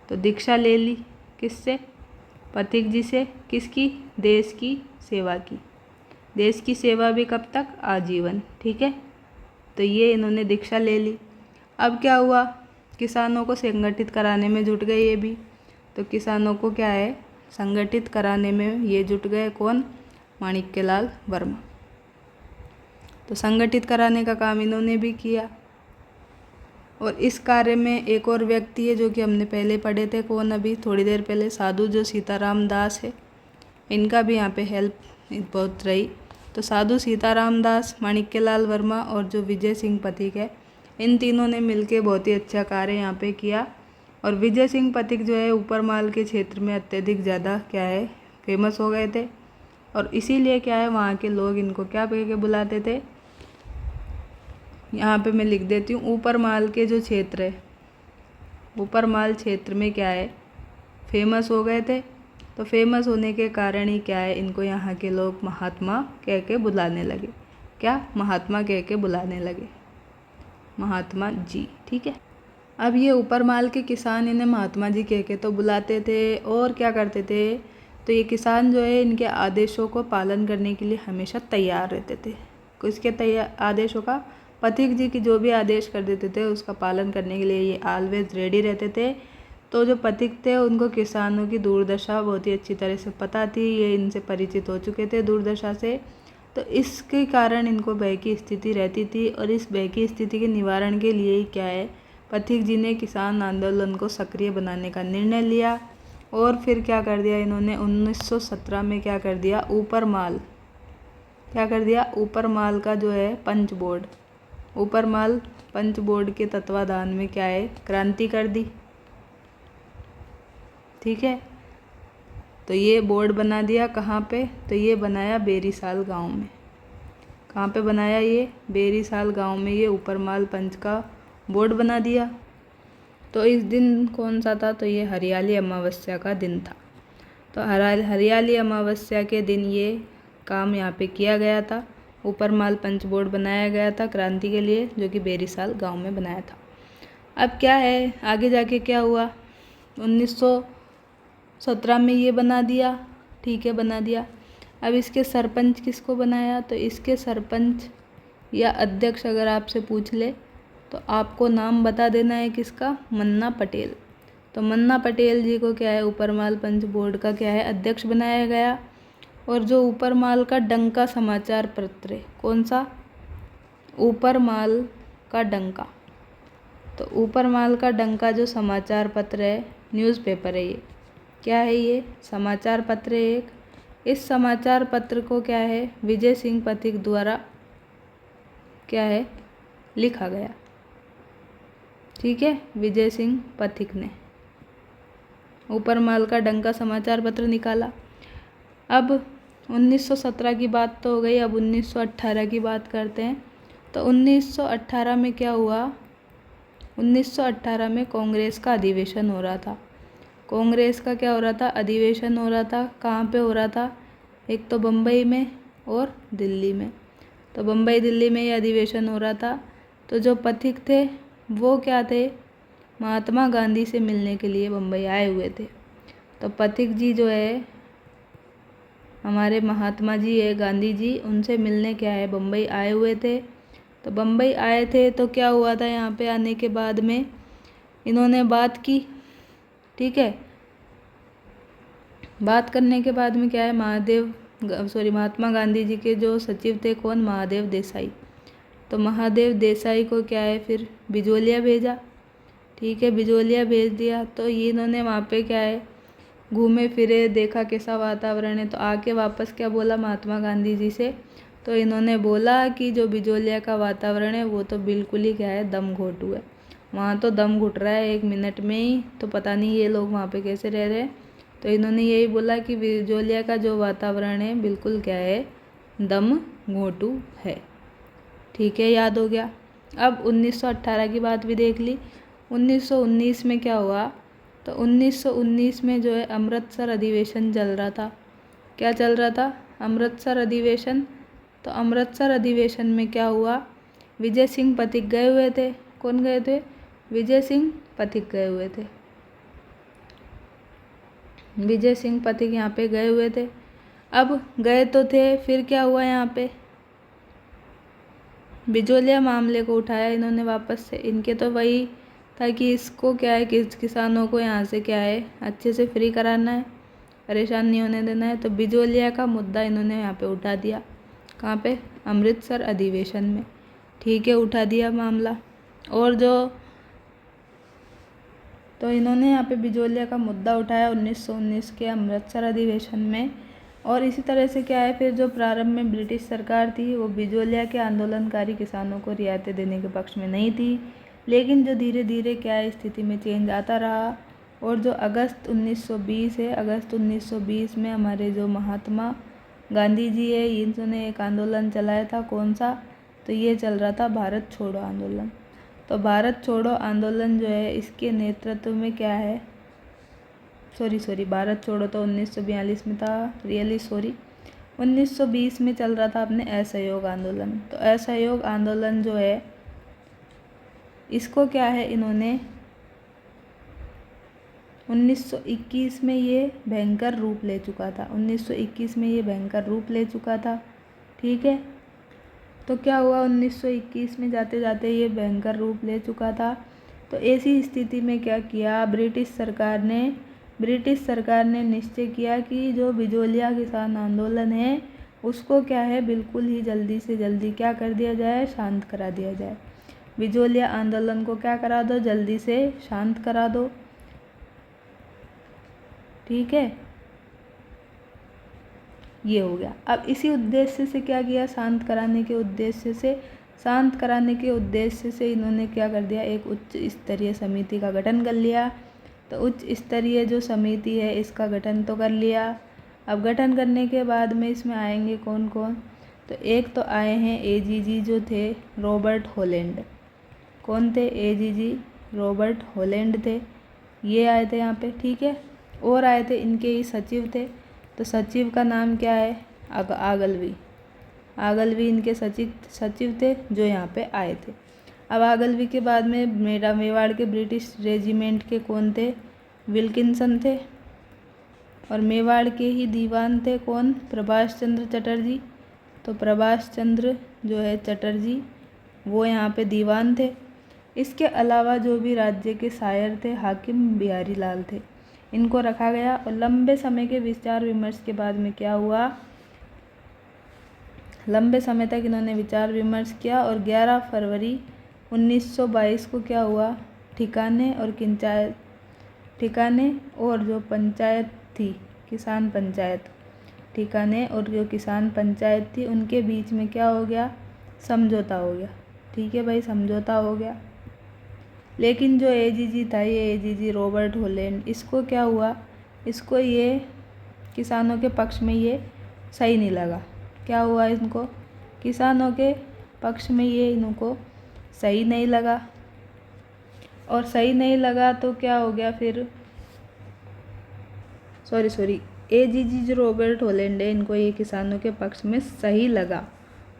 तो दीक्षा ले ली किससे, पथिक जी से, किसकी, देश की सेवा की। देश की सेवा भी कब तक, आजीवन, ठीक है। तो ये इन्होंने दीक्षा ले ली। अब क्या हुआ, किसानों को संगठित कराने में जुट गए ये भी। तो किसानों को क्या है संगठित कराने में ये जुट गए, कौन, माणिक्यलाल वर्मा। तो संगठित कराने का काम इन्होंने भी किया। और इस कार्य में एक और व्यक्ति है जो कि हमने पहले पढ़े थे, कौन, अभी थोड़ी देर पहले, साधु जो सीताराम दास है, इनका भी यहाँ पे हेल्प बहुत रही। तो साधु सीताराम दास, माणिक्यलाल वर्मा और जो विजय सिंह पथिक है, इन तीनों ने मिलके बहुत ही अच्छा कार्य यहाँ पे किया। और विजय सिंह पथिक जो है ऊपर माल के क्षेत्र में अत्यधिक ज़्यादा क्या है फेमस हो गए थे। और इसीलिए क्या है वहाँ के लोग इनको क्या कह के बुलाते थे, यहाँ पे मैं लिख देती हूँ, ऊपर माल के जो क्षेत्र है, ऊपर माल क्षेत्र में क्या है फेमस हो गए थे। तो फेमस होने के कारण ही क्या है इनको यहाँ के लोग महात्मा कह के बुलाने लगे। क्या, महात्मा कह के बुलाने लगे, महात्मा जी, ठीक है। अब ये ऊपर माल के किसान इन्हें महात्मा जी कह के तो बुलाते थे, और क्या करते थे, तो ये किसान जो है इनके आदेशों को पालन करने के लिए हमेशा तैयार रहते थे। किसके तैयार आदेशों का, पथिक जी की जो भी आदेश कर देते थे उसका पालन करने के लिए ये ऑलवेज रेडी रहते थे। तो जो पथिक थे उनको किसानों की दुर्दशा बहुत ही अच्छी तरह से पता थी, ये इनसे परिचित हो चुके थे दुर्दशा से। तो इसके कारण इनको भय की स्थिति रहती थी, और इस भय की स्थिति के निवारण के लिए ही क्या है पथिक जी ने किसान आंदोलन को सक्रिय बनाने का निर्णय लिया। और फिर क्या कर दिया इन्होंने 1917 में क्या कर दिया, ऊपर माल, क्या कर दिया, ऊपर माल का जो है पंच बोर्ड, ऊपर माल पंच बोर्ड के तत्वाधान में क्या है क्रांति कर दी, ठीक है। तो ये बोर्ड बना दिया कहाँ पे, तो ये बनाया बेरीसाल गांव में। कहाँ पे बनाया, ये बेरीसाल गांव में ये ऊपर माल पंच का बोर्ड बना दिया। तो इस दिन कौन सा था, तो ये हरियाली अमावस्या का दिन था। तो हरियाली अमावस्या के दिन ये काम यहाँ पे किया गया था, ऊपर माल पंच बोर्ड बनाया गया था क्रांति के लिए, जो कि बेरीसाल गांव में बनाया था। अब क्या है आगे जाके क्या हुआ, 1917 में ये बना दिया, ठीक है, बना दिया। अब इसके सरपंच किसको बनाया, तो इसके सरपंच या अध्यक्ष अगर आपसे पूछ ले तो आपको नाम बता देना है किसका, मन्ना पटेल। तो मन्ना पटेल जी को क्या है ऊपर माल पंच बोर्ड का क्या है अध्यक्ष बनाया गया। और जो ऊपर माल का डंका समाचार पत्र है, कौन सा, ऊपर माल का डंका। तो ऊपर माल का डंका जो समाचार पत्र है, न्यूज़पेपर है, ये क्या है, ये समाचार पत्र है एक। इस समाचार पत्र को क्या है विजय सिंह पथिक द्वारा क्या है लिखा गया, ठीक है, विजय सिंह पथिक ने ऊपर माल का डंका समाचार पत्र निकाला। अब 1917 की बात तो हो गई, अब 1918 की बात करते हैं। तो 1918 में क्या हुआ, 1918 में कांग्रेस का अधिवेशन हो रहा था। कांग्रेस का क्या हो रहा था, अधिवेशन हो रहा था। कहाँ पे हो रहा था, एक तो बम्बई में और दिल्ली में। तो बम्बई दिल्ली में ये अधिवेशन हो रहा था। तो जो पथिक थे वो क्या थे, महात्मा गांधी से मिलने के लिए बम्बई आए हुए थे। तो पथिक जी जो है हमारे महात्मा जी है गांधी जी, उनसे मिलने क्या है बम्बई आए हुए थे। तो बम्बई आए थे तो क्या हुआ था, यहाँ पे आने के बाद में इन्होंने बात की, ठीक है। बात करने के बाद में क्या है, महादेव महात्मा गांधी जी के जो सचिव थे कौन, महादेव देसाई। तो महादेव देसाई को क्या है फिर बिजोलिया भेजा, ठीक है, बिजोलिया भेज दिया। तो ये इन्होंने वहाँ पे क्या है घूमे फिरे, देखा कैसा वातावरण है, तो आके वापस क्या बोला महात्मा गांधी जी से, तो इन्होंने बोला कि जो बिजोलिया का वातावरण है वो तो बिल्कुल ही क्या है दम घोटू है, वहाँ तो दम घुट रहा है 1 मिनट में ही, तो पता नहीं ये लोग वहाँ पे कैसे रह रहे हैं। तो इन्होंने यही बोला कि बिजोलिया का जो वातावरण है बिल्कुल क्या है दम घोटू है, ठीक है, याद हो गया। अब 1918 की बात भी देख ली। 1919 में क्या हुआ, तो 1919 में जो है अमृतसर अधिवेशन चल रहा था। क्या चल रहा था, अमृतसर अधिवेशन। तो अमृतसर अधिवेशन में क्या हुआ, विजय सिंह पथिक गए हुए थे। कौन गए थे, विजय सिंह पथिक गए हुए थे। विजय सिंह पथिक यहाँ पे गए हुए थे। अब गए तो थे, फिर क्या हुआ यहाँ पे बिजोलिया मामले को उठाया इन्होंने वापस से। इनके तो वही था कि इसको क्या है कि किसानों को यहाँ से क्या है अच्छे से फ्री कराना है, परेशान नहीं होने देना है। तो बिजोलिया का मुद्दा इन्होंने यहाँ पे उठा दिया, कहाँ पे, अमृतसर अधिवेशन में, ठीक है, उठा दिया मामला। और जो तो इन्होंने यहाँ पे बिजोलिया का मुद्दा उठाया 1919 के अमृतसर अधिवेशन में। और इसी तरह से क्या है फिर जो प्रारंभ में ब्रिटिश सरकार थी वो बिजोलिया के आंदोलनकारी किसानों को रियायतें देने के पक्ष में नहीं थी, लेकिन जो धीरे धीरे क्या है स्थिति में चेंज आता रहा। और जो अगस्त 1920 है, अगस्त 1920 में हमारे जो महात्मा गांधी जी है इन्होंने एक आंदोलन चलाया था, कौन सा, तो ये चल रहा था भारत छोड़ो आंदोलन। तो भारत छोड़ो आंदोलन जो है इसके नेतृत्व में क्या है, भारत छोड़ो तो 1942 में था, 1920 में चल रहा था अपने असहयोग आंदोलन। तो असहयोग आंदोलन जो है इसको क्या है इन्होंने 1921 में ये भयंकर रूप ले चुका था, 1921 में ये भयंकर रूप ले चुका था, ठीक है। तो क्या हुआ 1921 में जाते जाते ये भयंकर रूप ले चुका था। तो ऐसी स्थिति में क्या किया ब्रिटिश सरकार ने निश्चय किया कि जो बिजोलिया किसान आंदोलन है उसको क्या है बिल्कुल ही जल्दी से जल्दी क्या कर दिया जाए, शांत करा दिया जाए। बिजोलिया आंदोलन को क्या करा दो, जल्दी से शांत करा दो, ठीक है, ये हो गया। अब इसी उद्देश्य से क्या किया, शांत कराने के उद्देश्य से इन्होंने क्या कर दिया, एक उच्च स्तरीय समिति का गठन कर लिया। तो उच्च स्तरीय जो समिति है इसका गठन तो कर लिया। अब गठन करने के बाद में इसमें आएंगे कौन कौन, तो एक तो आए हैं एजीजी जो थे रॉबर्ट हॉलैंड। कौन थे, एजीजी रॉबर्ट हॉलैंड थे, ये आए थे यहाँ पे, ठीक है। और आए थे इनके ही सचिव थे, तो सचिव का नाम क्या है, आगलवी इनके सचिव थे जो यहाँ पे आए थे। अब आगलवी के बाद में मेवाड़ के ब्रिटिश रेजिमेंट के कौन थे, विल्किंसन थे। और मेवाड़ के ही दीवान थे कौन, प्रभाष चंद्र चटर्जी। तो प्रभाष चंद्र जो है चटर्जी वो यहाँ पे दीवान थे। इसके अलावा जो भी राज्य के शायर थे हाकिम बिहारी लाल थे, इनको रखा गया। और लंबे समय के विचार विमर्श के बाद में क्या हुआ, लंबे समय तक इन्होंने विचार विमर्श किया और 11 फरवरी 1922 को क्या हुआ, ठिकाने और जो पंचायत थी किसान पंचायत, ठिकाने और जो किसान पंचायत थी उनके बीच में क्या हो गया, समझौता हो गया, ठीक है भाई, समझौता हो गया। लेकिन जो एजीजी था ये एजीजी रॉबर्ट हॉलैंड, इसको क्या हुआ, इसको ये किसानों के पक्ष में ये सही नहीं लगा। क्या हुआ, इनको किसानों के पक्ष में ये इनको सही नहीं लगा। और सही नहीं लगा तो क्या हो गया फिर, एजीजी जो रॉबर्ट हॉलैंड है इनको ये किसानों के पक्ष में सही लगा,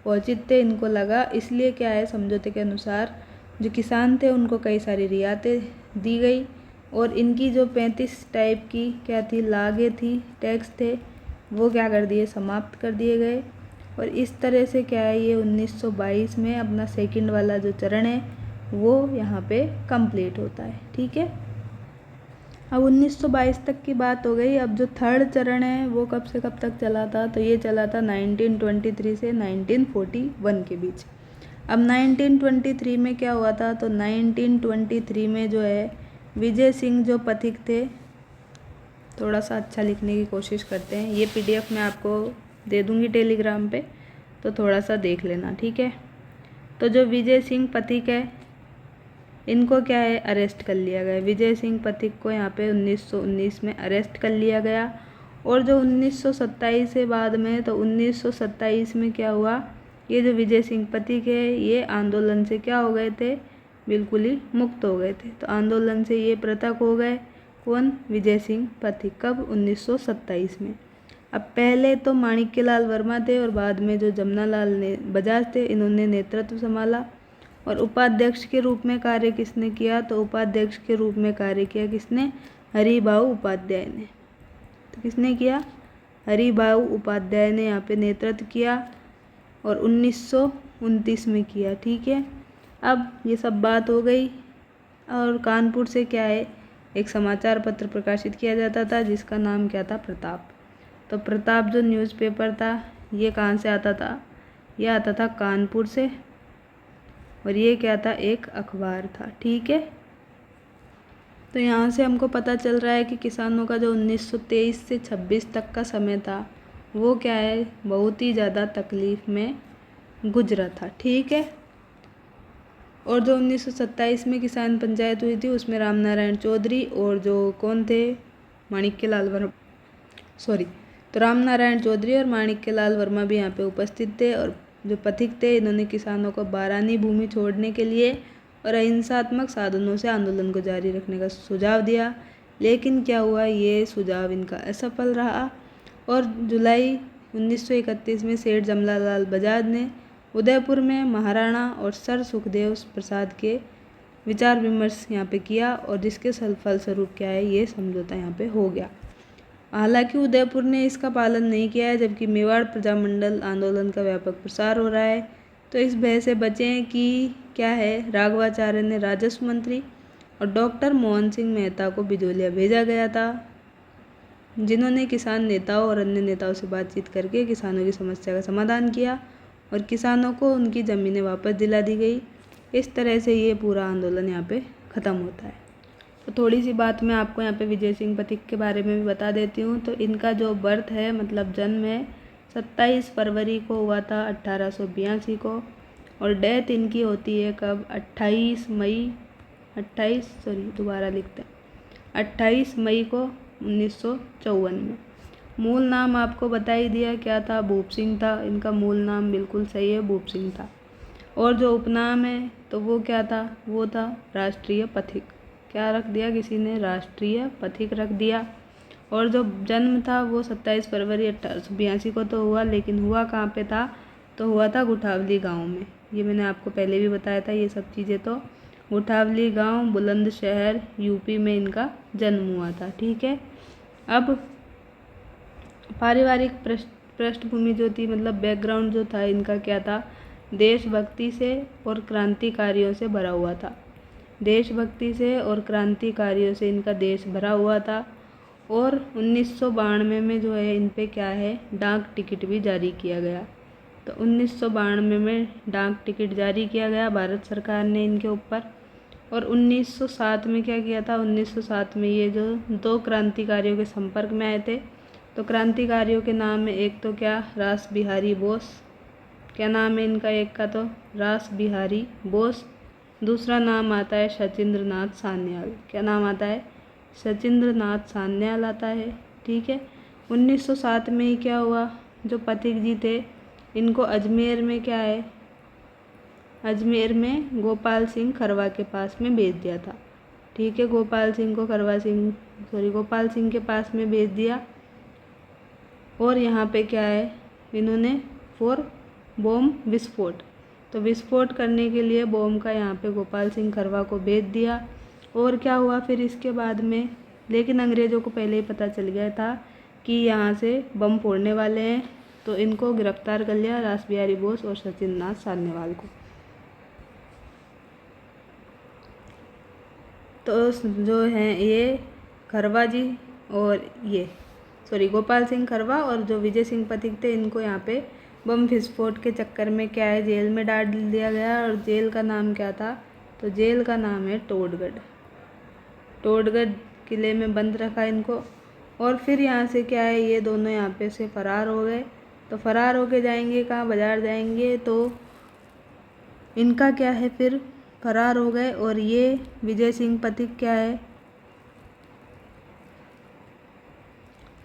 औचित्य इनको लगा। इसलिए क्या है समझौते के अनुसार जो किसान थे उनको कई सारी रियायतें दी गई और इनकी जो 35 टाइप की क्या थी लागें थी, टैक्स थे, वो क्या कर दिए, समाप्त कर दिए गए। और इस तरह से क्या है ये 1922 में अपना सेकंड वाला जो चरण है वो यहाँ पे कंप्लीट होता है, ठीक है। अब 1922 तक की बात हो गई। अब जो थर्ड चरण है वो कब से कब तक चला था, तो ये चला था 1923 से 1941 के बीच। अब 1923 में क्या हुआ था, तो 1923 में जो है विजय सिंह जो पथिक थे, थोड़ा सा अच्छा लिखने की कोशिश करते हैं, ये PDF मैं आपको दे दूँगी टेलीग्राम पे, तो थोड़ा सा देख लेना, ठीक है। तो जो विजय सिंह पथिक है, इनको क्या है, अरेस्ट कर लिया गया। विजय सिंह पथिक को यहाँ पे 1919 में अरेस्ट कर लिया गया। और जो 1927 से बाद में, तो 1927 में क्या हुआ, ये जो विजय सिंह पथिक है ये आंदोलन से क्या हो गए थे, बिल्कुल ही मुक्त हो गए थे। तो आंदोलन से ये पृथक हो गए। कौन, विजय सिंह पथिक। कब, 1927 में। अब पहले तो माणिक्यलाल वर्मा थे और बाद में जो जमनालाल बजाज थे, इन्होंने नेतृत्व संभाला। और उपाध्यक्ष के रूप में कार्य किसने किया, तो उपाध्यक्ष के रूप में कार्य किया किसने, हरिभाऊ उपाध्याय ने। तो किसने किया, हरिभाऊ उपाध्याय ने यहाँ पे नेतृत्व किया और 1929 में किया, ठीक है। अब ये सब बात हो गई। और कानपुर से क्या है, एक समाचार पत्र प्रकाशित किया जाता था जिसका नाम क्या था, प्रताप। तो प्रताप जो न्यूज़पेपर था ये कहाँ से आता था, ये आता था कानपुर से। और ये क्या था, एक अखबार था, ठीक है। तो यहाँ से हमको पता चल रहा है कि किसानों का जो 1923 से 26 तक का समय था वो क्या है, बहुत ही ज़्यादा तकलीफ़ में गुजरा था, ठीक है। और जो 1927 में किसान पंचायत हुई थी उसमें रामनारायण चौधरी और जो कौन थे, माणिक्यलाल वर्मा, तो रामनारायण चौधरी और माणिक्यलाल वर्मा भी यहाँ पे उपस्थित थे। और जो पथिक थे इन्होंने किसानों को बारानी भूमि छोड़ने के लिए और अहिंसात्मक साधनों से आंदोलन को जारी रखने का सुझाव दिया। लेकिन क्या हुआ, ये सुझाव इनका असफल रहा। और जुलाई 1931 में सेठ जमनालाल बजाज ने उदयपुर में महाराणा और सर सुखदेव प्रसाद के विचार विमर्श यहाँ पे किया और जिसके फलस्वरूप क्या है, ये समझौता यहाँ पे हो गया। हालांकि उदयपुर ने इसका पालन नहीं किया है, जबकि मेवाड़ प्रजामंडल आंदोलन का व्यापक प्रसार हो रहा है। तो इस भय से बचें कि क्या है, राघवाचार्य ने राजस्व मंत्री और डॉक्टर मोहन सिंह मेहता को बिजोलिया भेजा गया था, जिन्होंने किसान नेताओं और अन्य नेताओं से बातचीत करके किसानों की समस्या का समाधान किया और किसानों को उनकी ज़मीनें वापस दिला दी गई। इस तरह से ये पूरा आंदोलन यहाँ पे ख़त्म होता है। तो थोड़ी सी बात मैं आपको यहाँ पे विजय सिंह पथिक के बारे में भी बता देती हूँ। तो इनका जो बर्थ है, मतलब जन्म है, 27 फरवरी को हुआ था 1882 को। और डेथ इनकी होती है कब, 28 मई को 1954 में। मूल नाम आपको बता ही दिया क्या था, भूप सिंह था। इनका मूल नाम बिल्कुल सही है, भूप सिंह था। और जो उपनाम है तो वो क्या था, वो था राष्ट्रीय पथिक। क्या रख दिया किसी ने, राष्ट्रीय पथिक रख दिया। और जो जन्म था वो 27 फरवरी 1882 को तो हुआ, लेकिन हुआ कहाँ पे था, तो हुआ था गुठावली गांव में। ये मैंने आपको पहले भी बताया था ये सब चीज़ें। तो गुठावली गांव, बुलंदशहर, यूपी में इनका जन्म हुआ था, ठीक है। अब पारिवारिक पृष्ठभूमि जो थी, मतलब बैकग्राउंड जो था इनका क्या था, देशभक्ति से और क्रांतिकारियों से भरा हुआ था। देशभक्ति से और क्रांतिकारियों से इनका देश भरा हुआ था। और 1992 में जो है इन पे क्या है, डाक टिकट भी जारी किया गया। तो 1992 में डाक टिकट जारी किया गया भारत सरकार ने इनके ऊपर। और 1907 में क्या किया था, 1907 में ये जो दो क्रांतिकारियों के संपर्क में आए थे। तो क्रांतिकारियों के नाम में एक तो क्या, रास बिहारी बोस। क्या नाम है इनका, एक का तो रास बिहारी बोस, दूसरा नाम आता है सचिंद्र नाथ सान्याल। क्या नाम आता है, सचिंद्र नाथ सान्याल आता है, ठीक है। 1907 में ही क्या हुआ, जो पथिक जी थे इनको अजमेर में क्या है, अजमेर में गोपाल सिंह खरवा के पास में भेज दिया था, ठीक है। गोपाल सिंह के पास में भेज दिया। और यहाँ पे क्या है, इन्होंने फॉर बॉम्ब विस्फोट, तो विस्फोट करने के लिए बॉम्ब का यहाँ पे गोपाल सिंह खरवा को भेज दिया। और क्या हुआ फिर इसके बाद में, लेकिन अंग्रेज़ों को पहले ही पता चल गया था कि यहाँ से बम फोड़ने वाले हैं, तो इनको गिरफ्तार कर लिया, रास बिहारी बोस और सचिंद्र नाथ सान्याल को। तो जो है ये खरवा जी और ये गोपाल सिंह खरवा और जो विजय सिंह पथिक थे, इनको यहाँ पे बम विस्फोट के चक्कर में क्या है जेल में डाल दिया गया। और जेल का नाम क्या था, तो जेल का नाम है टोडगढ़। टोडगढ़ किले में बंद रखा इनको। और फिर यहाँ से क्या है, ये दोनों यहाँ पे से फरार हो गए। तो फरार होके जाएंगे कहाँ, बाजार जाएंगे। तो इनका क्या है, फिर फरार हो गए। और ये विजय सिंह पथिक क्या है,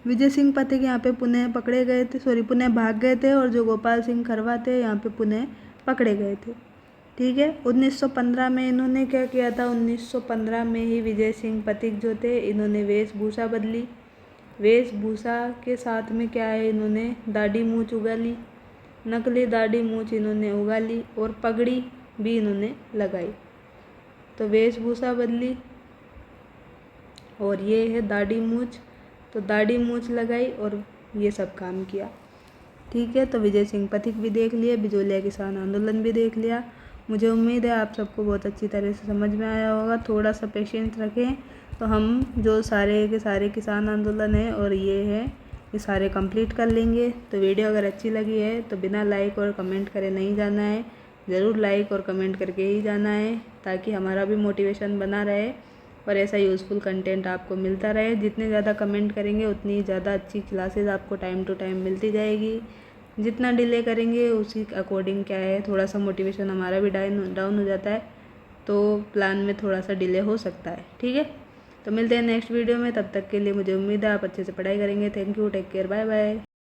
विजय सिंह पथिक यहाँ पे पुनः पकड़े गए थे, पुनः भाग गए थे। और जो गोपाल सिंह खरवा थे यहाँ पे पुनः पकड़े गए थे। ठीक है। 1915 में इन्होंने क्या किया था, 1915 में ही विजय सिंह पथिक जो थे, इन्होंने वेशभूषा बदली। वेशभूषा के साथ में क्या है, इन्होंने दाढ़ी मूंछ उगा ली, नकली दाढ़ी मूंछ इन्होंने उगा ली और पगड़ी भी इन्होंने लगाई। तो वेशभूषा बदली और ये है दाढ़ी मूंछ, तो दाढ़ी मूंछ लगाई और ये सब काम किया। ठीक है। तो विजय सिंह पथिक भी देख लिए, बिजोलिया किसान आंदोलन भी देख लिया। मुझे उम्मीद है आप सबको बहुत अच्छी तरह से समझ में आया होगा। थोड़ा सा पेशेंस रखें तो हम जो सारे के सारे किसान आंदोलन है और ये है, ये सारे कंप्लीट कर लेंगे। तो वीडियो अगर अच्छी लगी है तो बिना लाइक और कमेंट करे नहीं जाना है, ज़रूर लाइक और कमेंट करके ही जाना है, ताकि हमारा भी मोटिवेशन बना रहे और ऐसा यूज़फुल कंटेंट आपको मिलता रहे। जितने ज़्यादा कमेंट करेंगे उतनी ज़्यादा अच्छी क्लासेस आपको टाइम टू टाइम मिलती जाएगी। जितना डिले करेंगे उसी अकॉर्डिंग क्या है, थोड़ा सा मोटिवेशन हमारा भी डाउन हो जाता है। तो प्लान में थोड़ा सा डिले हो सकता है। ठीक है। तो मिलते हैं नेक्स्ट वीडियो में, तब तक के लिए मुझे उम्मीद है आप अच्छे से पढ़ाई करेंगे। Thank you, take care, bye bye.